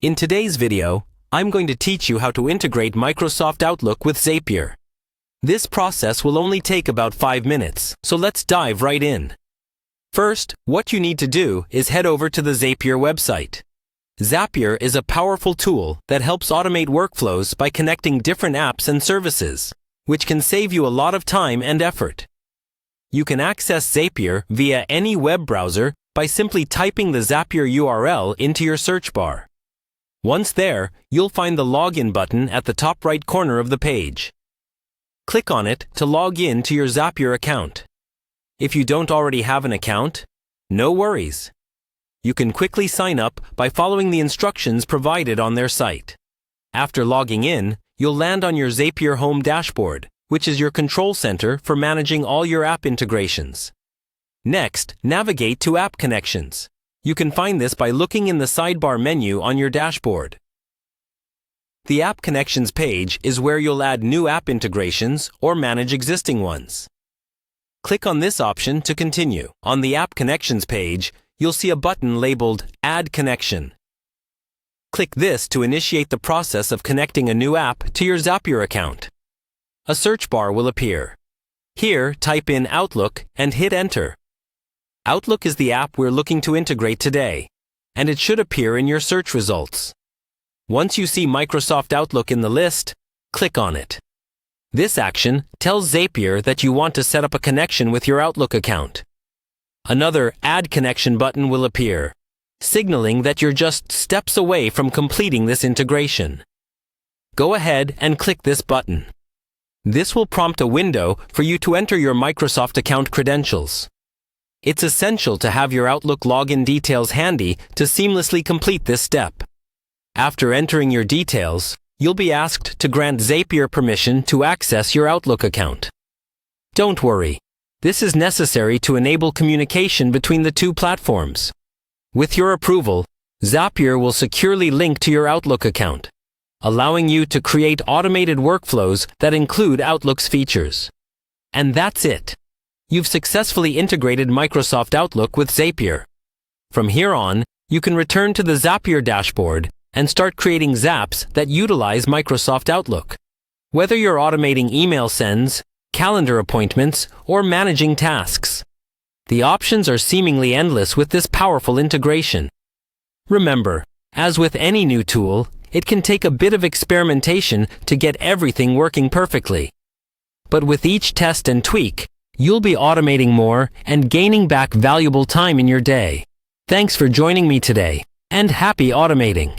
In today's video, I'm going to teach you how to integrate Microsoft Outlook with Zapier. This process will only take about 5 minutes, so let's dive right in. First, what you need to do is head over to the Zapier website. Zapier is a powerful tool that helps automate workflows by connecting different apps and services, which can save you a lot of time and effort. You can access Zapier via any web browser by simply typing the Zapier URL into your search bar. Once there, you'll find the Login button at the top right corner of the page. Click on it to log in to your Zapier account. If you don't already have an account, no worries. You can quickly sign up by following the instructions provided on their site. After logging in, you'll land on your Zapier home dashboard, which is your control center for managing all your app integrations. Next, navigate to App Connections. You can find this by looking in the sidebar menu on your dashboard. The App Connections page is where you'll add new app integrations or manage existing ones. Click on this option to continue. On the App Connections page, you'll see a button labeled Add Connection. Click this to initiate the process of connecting a new app to your Zapier account. A search bar will appear. Here, type in Outlook and hit Enter. Outlook is the app we're looking to integrate today, and it should appear in your search results. Once you see Microsoft Outlook in the list, click on it. This action tells Zapier that you want to set up a connection with your Outlook account. Another Add Connection button will appear, signaling that you're just steps away from completing this integration. Go ahead and click this button. This will prompt a window for you to enter your Microsoft account credentials. It's essential to have your Outlook login details handy to seamlessly complete this step. After entering your details, you'll be asked to grant Zapier permission to access your Outlook account. Don't worry, this is necessary to enable communication between the two platforms. With your approval, Zapier will securely link to your Outlook account, allowing you to create automated workflows that include Outlook's features. And that's it. You've successfully integrated Microsoft Outlook with Zapier. From here on, you can return to the Zapier dashboard and start creating zaps that utilize Microsoft Outlook. Whether you're automating email sends, calendar appointments, or managing tasks, the options are seemingly endless with this powerful integration. Remember, as with any new tool, it can take a bit of experimentation to get everything working perfectly. But with each test and tweak, you'll be automating more and gaining back valuable time in your day. Thanks for joining me today, and happy automating!